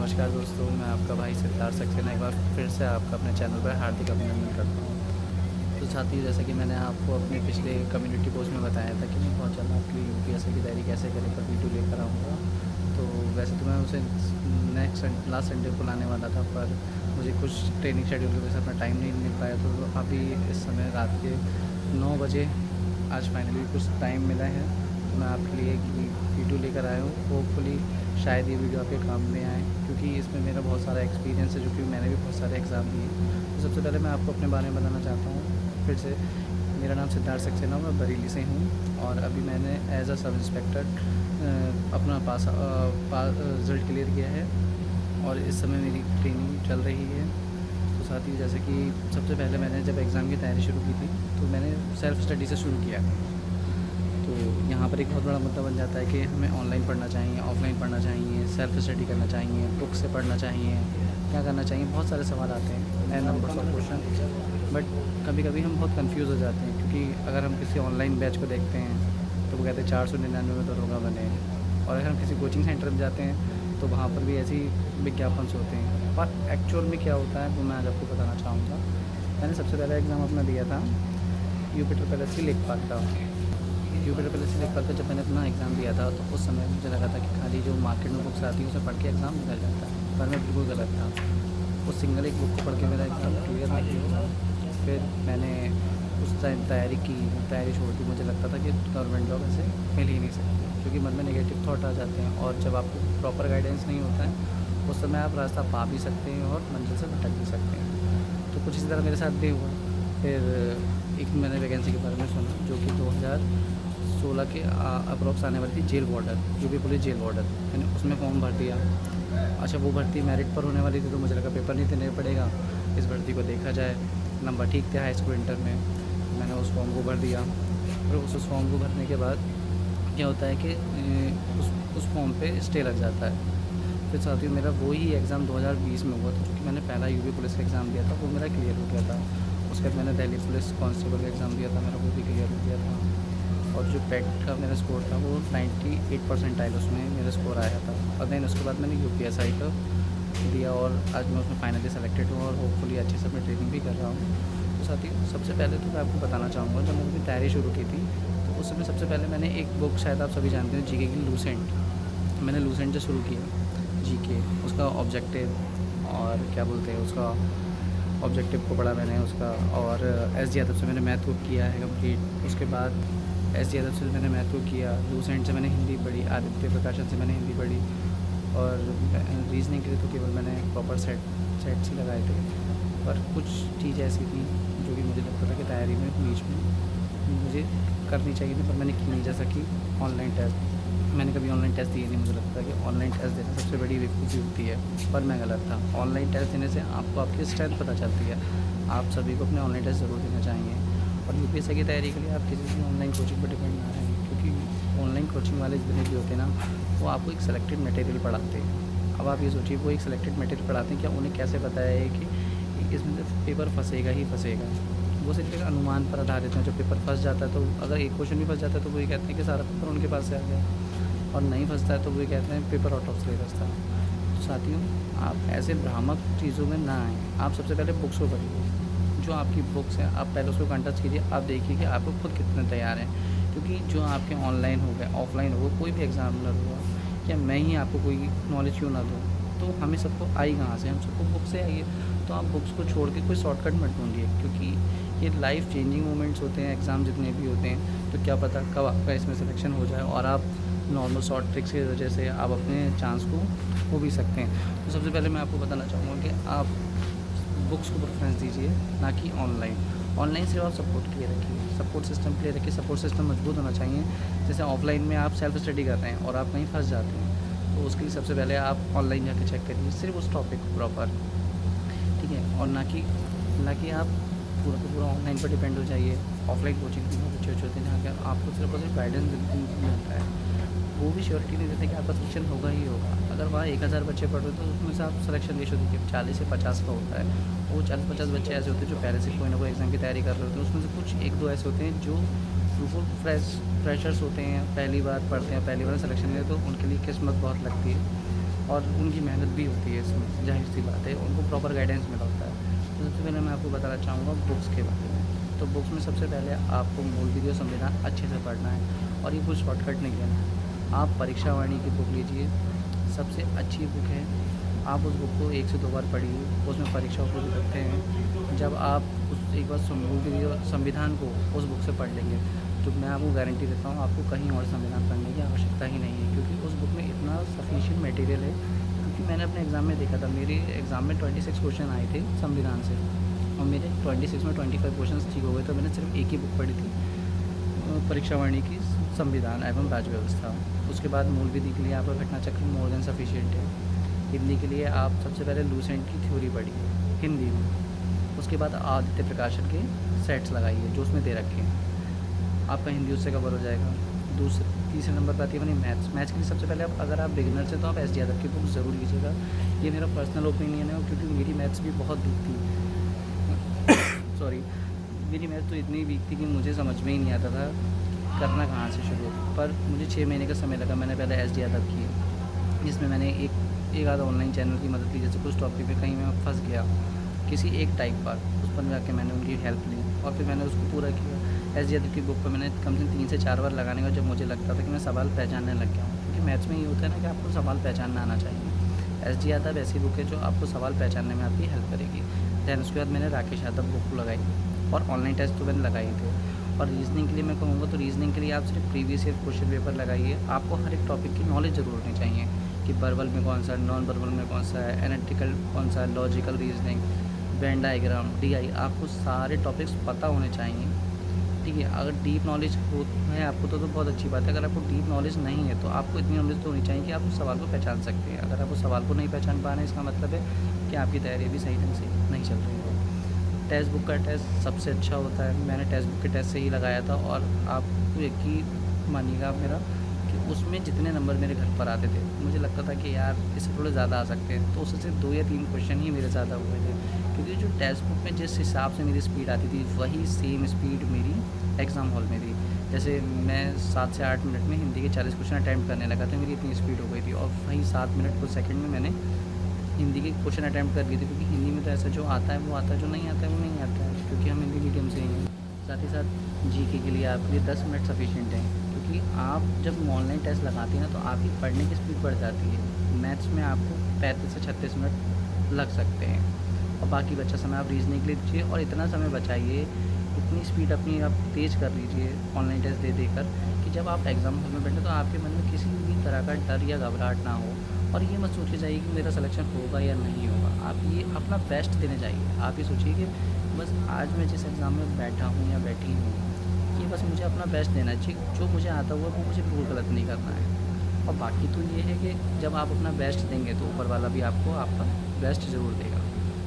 नमस्कार दोस्तों, मैं आपका भाई सिद्धार्थ सक्सेना एक बार फिर से आपका अपने चैनल पर हार्दिक अभिनंदन करता हूँ। तो साथियों, जैसा कि मैंने आपको अपने पिछले कम्युनिटी पोस्ट में बताया था कि मैं बहुत जल्द आपके लिए यूपीएससी की तैयारी कैसे करें पर वीडियो लेकर आऊँगा। तो वैसे तो मैं उसे लास्ट संडे को लाने वाला था, पर मुझे कुछ ट्रेनिंग शेड्यूल की वजह से अपना टाइम नहीं मिल पाया। तो अभी इस समय रात के 9 बजे आज फाइनली कुछ टाइम मिला है, तो मैं आपके लिए एक वीडियो लेकर आया हूँ। होपफुली शायद ये वीडियो आपके काम में आए, क्योंकि इसमें मेरा बहुत सारा एक्सपीरियंस है, जो कि मैंने भी बहुत सारे एग्ज़ाम दिए। तो सबसे पहले मैं आपको अपने बारे में बताना चाहता हूँ फिर से। मेरा नाम सिद्धार्थ सक्सेना, मैं बरेली से हूँ और अभी मैंने एज अ सब इंस्पेक्टर अपना रिज़ल्ट क्लियर किया है और इस समय मेरी ट्रेनिंग चल रही है। तो साथ ही जैसे कि सबसे पहले मैंने जब एग्ज़ाम की तैयारी शुरू की थी तो मैंने सेल्फ़ स्टडी से शुरू किया। तो यहाँ पर एक बहुत बड़ा मुद्दा बन जाता है कि हमें ऑनलाइन पढ़ना चाहिए, ऑफ़लाइन पढ़ना चाहिए, सेल्फ़ स्टडी करना चाहिए, बुक से पढ़ना चाहिए, क्या करना चाहिए। बहुत सारे सवाल आते हैं, n numbers of question. But कभी कभी हम बहुत कंफ्यूज हो जाते हैं, क्योंकि अगर हम किसी ऑनलाइन बैच को देखते हैं तो वो कहते हैं 499 में दरोगा बने, और अगर हम किसी कोचिंग सेंटर में जाते हैं तो वहाँ पर भी ऐसे ही विज्ञापन होते हैं। पर एक्चुअल में क्या होता है वो मैं आज आपको बताना चाहूँगा। मैंने सबसे पहला एग्ज़ाम अपना दिया था यूपी ट्रिपल एस सी लेखपाल का। यूपी ट्रिपल एस सी लेखपाल का जब मैंने अपना एग्ज़ाम दिया था तो उस समय मुझे लगा था कि खाली जो मार्केट में बुक्स आती हैं उसे पढ़ के एग्ज़ाम निकल जाता है, पर मैं बिल्कुल गलत था। उस सिंगल एक बुक को पढ़ के मेरा एग्ज़ाम क्लियर नहीं हुआ। फिर मैंने उस टाइम तैयारी छोड़ दी। मुझे लगता था कि गवर्नमेंट जॉब ऐसे मिल ही नहीं सकती, क्योंकि मन में नेगेटिव थॉट आ जाते हैं, और जब आपको प्रॉपर गाइडेंस नहीं होता है उस समय आप रास्ता पा भी सकते हैं और मंजिल से भटक भी सकते हैं। तो कुछ इसी तरह मेरे साथ भी हुआ। फिर एक मैंने वैकेंसी के बारे में सुना, जो कि 2016 के अप्रॉक्स आने वाली थी, jail warder, UP police jail warder. मैंने उसमें फॉर्म भर दिया। अच्छा, वो भर्ती मेरिट पर होने वाली थी, तो मुझे लगा पेपर नहीं देना पड़ेगा, इस भर्ती को देखा जाए। नंबर ठीक थे हाई स्कूल इंटर में। मैंने उस फॉर्म को भर दिया। फिर उस फॉर्म को भरने के बाद क्या होता है कि उस फॉर्म पे स्टे लग जाता है। फिर साथ ही मेरा वही एग्ज़ाम 2020 में हुआ था, क्योंकि मैंने पहला यूपी पुलिस का एग्ज़ाम दिया था, वो मेरा क्लियर हो गया था। उसके बाद मैंने दिल्ली पुलिस कांस्टेबल का एग्ज़ाम दिया था, मेरा वो भी क्लियर हो गया था। और जो पेट का मेरा स्कोर था वो 98 परसेंटाइल उसमें मेरा स्कोर आया था। और देन उसके बाद मैंने यूपीएसआई का दिया और आज मैं उसमें फाइनली सेलेक्टेड हूँ और होपफुली अच्छे से मैं ट्रेनिंग भी कर रहा हूँ। तो साथ ही सबसे पहले तो मैं आपको बताना चाहूँगा, जब मैंने अपनी तैयारी शुरू की थी तो उस समय सबसे पहले मैंने एक बुक, शायद आप सभी जानते हैं, जीके की, लूसेंट। मैंने लूसेंट से शुरू किया जीके, उसका ऑब्जेक्टिव और क्या बोलते हैं उसका ऑब्जेक्टिव को पढ़ा मैंने उसका। और एस यादव से मैंने मैथ को किया है कंप्लीट। उसके बाद एस यादव से मैंने मैथ को किया। लूसेंट से मैंने हिंदी पढ़ी। आदित्य प्रकाशन से मैंने हिंदी पढ़ी। और रीजनिंग के लिए तो केवल मैंने प्रॉपर सेट्स ही लगाए थे। पर कुछ चीज़ ऐसी थी जो कि मुझे लगता था कि तैयारी में बीच में मुझे करनी चाहिए थी, पर मैंने की नहीं। जैसा कि ऑनलाइन टेस्ट, मैंने कभी ऑनलाइन टेस्ट दिए नहीं। मुझे लगता है कि ऑनलाइन टेस्ट देना सबसे बड़ी बेवकूफ़ी होती है, पर मैं गलत था। ऑनलाइन टेस्ट देने से आपको आपकी स्ट्रेंथ पता चलती है। आप सभी को अपने ऑनलाइन टेस्ट ज़रूर देना चाहिए। और यूपीएससी की तैयारी के लिए आप किसी भी ऑनलाइन कोचिंग पर डिपेंड ना रहें, क्योंकि ऑनलाइन कोचिंग वाले जितने भी होते हैं ना, वो आपको एक सेलेक्टेड मटेरियल पढ़ाते हैं। अब आप ये सोचिए, वो एक सेलेक्टेड मटेरियल पढ़ाते हैं, क्या उन्हें कैसे पता है कि इसमें से पेपर फंसेगा ही फंसेगा। वो सिर्फ एक अनुमान पर आधारित है। जब पेपर फंस जाता है तो अगर एक क्वेश्चन भी फंस जाता है तो वही कहते हैं कि सारा पेपर उनके पास से आ गया, और नहीं फंसता है तो वही कहते हैं पेपर आउट ऑफ सिलेबस था। तो साथियों, आप ऐसे भ्रामक चीज़ों में ना आएँ। आप सबसे पहले बुक्स को पढ़िए, जो आपकी बुक्स हैं आप पहले उसको कंटेस्ट कीजिए। आप देखिए कि आपको खुद कितने तैयार हैं, क्योंकि जो आपके ऑनलाइन हो गए, ऑफलाइन हो गए, कोई भी एग्ज़ामिनर हुआ, क्या मैं ही आपको कोई नॉलेज क्यों ना दूँ। तो हमें सबको आई कहाँ से, हम सबको बुक से आइए। तो आप बुक्स को छोड़ के कोई शॉर्टकट मत ढूंढिए, क्योंकि ये लाइफ चेंजिंग मोमेंट्स होते हैं। एग्ज़ाम जितने भी होते हैं, तो क्या पता कब आपका इसमें सिलेक्शन हो जाए और आप नॉर्मल शॉर्ट ट्रिक्स की वजह से आप अपने चांस को खो भी सकते हैं। तो सबसे पहले मैं आपको बताना चाहूँगा कि आप बुक्स को प्रेफरेंस दीजिए, ना कि ऑनलाइन। ऑनलाइन सिर्फ आप सपोर्ट के लिए रखिए, सपोर्ट सिस्टम के लिए रखिए। सपोर्ट सिस्टम मजबूत होना चाहिए। जैसे ऑफलाइन में आप सेल्फ स्टडी कर रहे हैं और आप कहीं फंस जाते हैं, तो उसके लिए सबसे पहले आप ऑनलाइन जाके चेक करिए सिर्फ उस टॉपिक को प्रॉपर, ठीक है। और ना कि आप पूरा का पूरा ऑनलाइन पर डिपेंड हो जाइए। ऑफलाइन कोचिंग भी बहुत अच्छे होते हैं, जहाँ के आपको सिर्फ और सिर्फ गाइडेंस मिलता है। वो भी श्योरिटी नहीं देते कि आपका सिलेक्शन होगा ही होगा। अगर वहाँ 1000 बच्चे पढ़ रहे हो तो उसमें से आप सिलेक्शन रेशो देखिए 40 से 50 का होता है। वो 40-50 बच्चे ऐसे होते हैं जो पहले से कोई ना कोई एग्ज़ाम की तैयारी कर रहे होते हैं। उसमें से कुछ 1-2 ऐसे होते हैं जो बिल्कुल फ्रेशर्स होते हैं, पहली बार पढ़ते हैं, पहली बार सिलेक्शन लेते हैं, तो उनके लिए किस्मत बहुत लगती है। और उनकी मेहनत भी होती है इसमें, ज़ाहिर-सी बात है, उनको प्रॉपर गाइडेंस मिला होता है। तो सबसे पहले मैं आपको बताना चाहूँगा बुक्स के बारे में। तो बुक्स में सबसे पहले आपको मूल विधि और संविधान अच्छे से पढ़ना है और ये कोई शॉर्टकट नहीं लेना है। आप परीक्षा वाणी की बुक लीजिए, सबसे अच्छी बुक है। आप उस बुक को 1 से 2 बार पढ़िए, उसमें परीक्षा हो सकते हैं। जब आप उस एक बार मूल विधि और संविधान को उस बुक से पढ़ लेंगे, तो मैं आपको गारंटी देता हूँ आपको कहीं और संविधान पढ़ने की आवश्यकता ही नहीं है, क्योंकि उस बुक में इतना सफिशिएंट मटेरियल है। क्योंकि मैंने अपने एग्ज़ाम में देखा था, मेरे एग्ज़ाम में 26 क्वेश्चन आए थे संविधान से और मेरे 26 में 25 क्वेश्चन ठीक हो गए। तो मैंने सिर्फ एक ही बुक पढ़ी थी, परीक्षा वाणी की संविधान एवं राज्य व्यवस्था। उसके बाद मूल विधि के लिए आपका घटना चक्र मोर देन सफिशिएंट है। हिंदी के लिए आप सबसे पहले लूसेंट की थ्योरी पढ़िए हिंदी में। उसके बाद आदित्य प्रकाशन के सेट्स लगाइए जो उसमें दे रखे हैं, आपका हिंदी उससे कवर हो जाएगा। तीसरे नंबर पर आती है अपनी मैथ्स। मैथ्स के लिए सबसे पहले अगर आप बिगिनर से तो आप एस डी यादव की बुक ज़रूर लीजिएगा। ये मेरा पर्सनल ओपिनियन है, क्योंकि मेरी मैथ्स भी बहुत वीक थी सॉरी, मेरी मैथ्स तो इतनी वीक थी कि मुझे समझ में ही नहीं आता था करना कहाँ से शुरू। पर मुझे 6 महीने का समय लगा। मैंने पहले एस डी यादव की, जिसमें मैंने एक आधा ऑनलाइन चैनल की मदद ली। जैसे कुछ टॉपिक पे कहीं मैं फंस गया किसी एक टाइप पर, उस पर जाके मैंने उनकी हेल्प ली और फिर मैंने उसको पूरा किया। एस डी यादव की बुक पर मैंने कम से कम 3 से 4 बार लगाने का, जब मुझे लगता था कि मैं सवाल पहचानने लग गया हूँ। क्योंकि मैथ्स में ये होता है ना कि आपको सवाल पहचानना आना चाहिए। एस डी यादव ऐसी बुक है जो आपको सवाल पहचानने में आपकी हेल्प करेगी। दैन उसके बाद मैंने राकेश यादव बुक लगाई और ऑनलाइन टेस्ट तो मैंने लगाए थे। और रीजनिंग के लिए मैं कहूँगा तो रीजनिंग के लिए आप सिर्फ प्रीवियस ईयर क्वेश्चन पेपर लगाइए। आपको हर एक टॉपिक की नॉलेज ज़रूर होनी चाहिए कि वर्बल में कौन सा है, नॉन वर्बल में कौन सा है, एनालिटिकल कौन सा है, logical reasoning, Venn diagram, DI, आपको सारे टॉपिक्स पता होने चाहिए। ठीक है, अगर डीप नॉलेज हो है आपको तो बहुत अच्छी बात है। अगर आपको डीप नॉलेज नहीं है तो आपको इतनी नॉलेज तो होनी चाहिए कि आप उस सवाल को पहचान सकते हैं। अगर आप उस सवाल को नहीं पहचान पा रहे हैं, इसका मतलब है कि आपकी तैयारी भी सही ढंग से नहीं चल रही है। टेक्स्ट बुक का टेस्ट सबसे अच्छा होता है। मैंने टेक्स्ट बुक के टेस्ट से ही लगाया था और आपको यकीन मानिएगा आप मेरा कि उसमें जितने नंबर मेरे घर पर आते थे, मुझे लगता था कि यार इससे थोड़े ज़्यादा आ सकते हैं। तो उससे सिर्फ 2 या 3 क्वेश्चन ही मेरे ज़्यादा हुए थे, क्योंकि जो टेक्स्ट बुक में जिस हिसाब से मेरी स्पीड आती थी वही सेम स्पीड मेरी एग्ज़ाम हॉल में थी। जैसे मैं 7 से 8 मिनट में हिंदी के 40 क्वेश्चन अटैम्प्ट करने लगा था, मेरी इतनी स्पीड हो गई थी। और वही 7 मिनट कुछ सेकंड में मैंने हिंदी के क्वेश्चन अटैम्प्ट कर लिए थे, क्योंकि हिंदी में तो ऐसा जो आता है वो आता है, जो नहीं आता है वो नहीं आता है, क्योंकि हम हिंदी मीडियम से ही हैं। साथ ही साथ जीके के लिए आपके लिए 10 मिनट सफिशिएंट हैं, क्योंकि आप जब ऑनलाइन टेस्ट लगाती हैं ना तो आपकी पढ़ने की स्पीड बढ़ जाती है। मैथ्स में आपको 35 से 36 मिनट लग सकते हैं और बाकी बचा समय आप रीजनिंग के लिए दीजिए और इतना समय बचाइए, इतनी स्पीड अपनी आप तेज़ कर लीजिए ऑनलाइन टेस्ट दे देकर कि जब आप एग्ज़ाम हॉल में बैठे तो आपके मन में किसी भी तरह का डर या घबराहट ना हो। और ये मत सोचिए जाइए कि मेरा सिलेक्शन होगा या नहीं होगा। आप ये अपना बेस्ट देने जाइए। आप ये सोचिए कि बस आज मैं जिस एग्ज़ाम में बैठा हूँ या बैठी हूँ, ये बस मुझे अपना बेस्ट देना चाहिए। जो मुझे आता हुआ वो मुझे बिल्कुल गलत नहीं करना है। और बाकी तो ये है कि जब आप अपना बेस्ट देंगे तो ऊपर वाला भी आपको आपका बेस्ट ज़रूर देगा,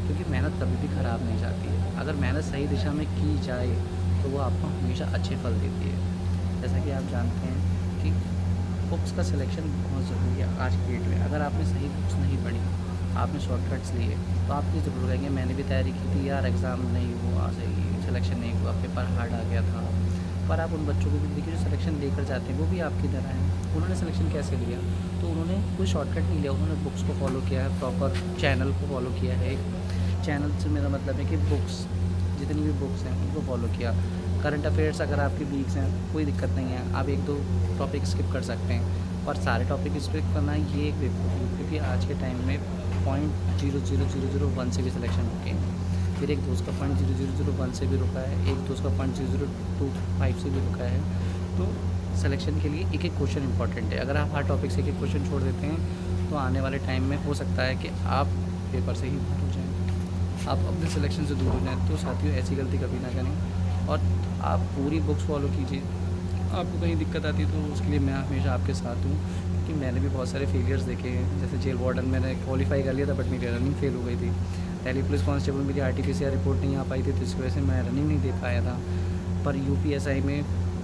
क्योंकि मेहनत कभी भी ख़राब नहीं जाती है। अगर मेहनत सही दिशा में की जाए तो वो आपको हमेशा अच्छे फल देती है। जैसा कि आप जानते हैं कि बुक्स का सिलेक्शन बहुत ज़रूरी है आज की डेट में। अगर आपने सही बुक्स नहीं पढ़ी, आपने शॉर्टकट्स लिए, तो आप ये ज़रूर कहेंगे मैंने भी तैयारी की थी यार, एग्ज़ाम नहीं हुआ सही, सिलेक्शन नहीं हुआ, पेपर हार्ड आ गया था। पर आप उन बच्चों को भी देखिए जो सिलेक्शन लेकर जाते हैं, वो भी आपकी तरह हैं। उन्होंने सिलेक्शन कैसे लिया? तो उन्होंने कोई शॉर्टकट नहीं लिया, उन्होंने बुक्स को फॉलो किया है, प्रॉपर चैनल को फॉलो किया है। चैनल से मेरा मतलब है कि बुक्स, जितनी भी बुक्स हैं उनको फॉलो किया। करंट अफेयर्स अगर आपके वीक्स हैं कोई दिक्कत नहीं है, आप 1-2 टॉपिक स्किप कर सकते हैं, और सारे टॉपिक स्किप करना ये एक बेवकूफ़ी है, क्योंकि आज के टाइम में 0.00001 से भी सिलेक्शन हो गए हैं। फिर एक दोस्त का 0.0001 से भी रुका है, एक दोस्त का 0.0025 से भी रुका है। तो सिलेक्शन के लिए एक एक क्वेश्चन इंपॉर्टेंट है। अगर आप हर टॉपिक से एक एक क्वेश्चन छोड़ देते हैं तो आने वाले टाइम में हो सकता है कि आप पेपर से ही बाहर हो जाएँ, आप अपने सिलेक्शन से दूर हो जाएँ। तो साथियों ऐसी गलती कभी ना करें और आप पूरी बुक्स फॉलो कीजिए। आपको कहीं दिक्कत आती है तो उसके लिए मैं हमेशा आपके साथ हूँ, क्योंकि मैंने भी बहुत सारे फेलियर्स देखे हैं। जैसे जेल वार्डन मैंने क्वालिफाई कर लिया था, बट मेरी रनिंग फेल हो गई थी। दिल्ली पुलिस कांस्टेबल मेरी RT-PCR रिपोर्ट नहीं आ पाई थी, तो इस वजह से मैं रनिंग नहीं दे पाया था। पर UPSI में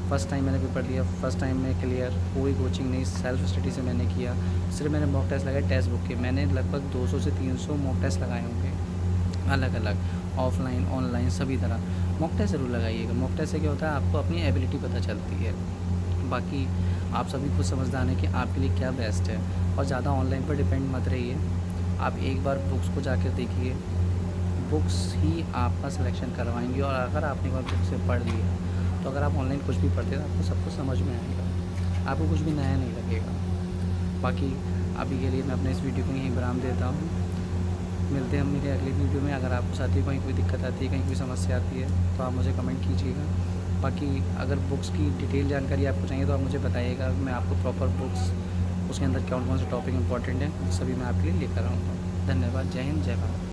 फ़र्स्ट टाइम मैंने पेपर दिया, फ़र्स्ट टाइम में क्लियर, कोई कोचिंग नहीं, सेल्फ स्टडी से मैंने किया। सिर्फ मैंने मॉक टेस्ट लगाए टेक्स्ट बुक के, मैंने लगभग 200 से 300 मॉक टेस्ट लगाए होंगे, अलग अलग, ऑफलाइन ऑनलाइन सभी तरह। मॉक टेस्ट ज़रूर लगाइएगा। मॉक टेस्ट से क्या होता है, आपको अपनी एबिलिटी पता चलती है। बाकी आप सभी खुद समझदार हैं कि आपके लिए क्या बेस्ट है, और ज़्यादा ऑनलाइन पर डिपेंड मत रहिए। आप एक बार बुक्स को जाकर देखिए, बुक्स ही आपका सिलेक्शन करवाएँगी, और अगर आपने एक बार बुक से पढ़ लिया, तो अगर आप ऑनलाइन कुछ भी पढ़ते हैं तो आपको सब कुछ समझ में आएगा, आपको कुछ भी नया नहीं लगेगा। बाकी अभी के लिए मैं अपने इस वीडियो को यहीं विराम देता हूँ। मिलते हैं हम मेरे अगली वीडियो में। अगर आपको साथ ही कहीं कोई दिक्कत आती है, कहीं कोई समस्या आती है, तो आप मुझे कमेंट कीजिएगा। बाकी अगर बुक्स की डिटेल जानकारी आपको चाहिए तो आप मुझे बताइएगा, मैं आपको प्रॉपर बुक्स, उसके अंदर कौन-कौन से टॉपिक इम्पोर्टेंट हैं, सभी मैं आपके लिए लेकर आऊँगा। धन्यवाद। जय हिंद, जय भारत।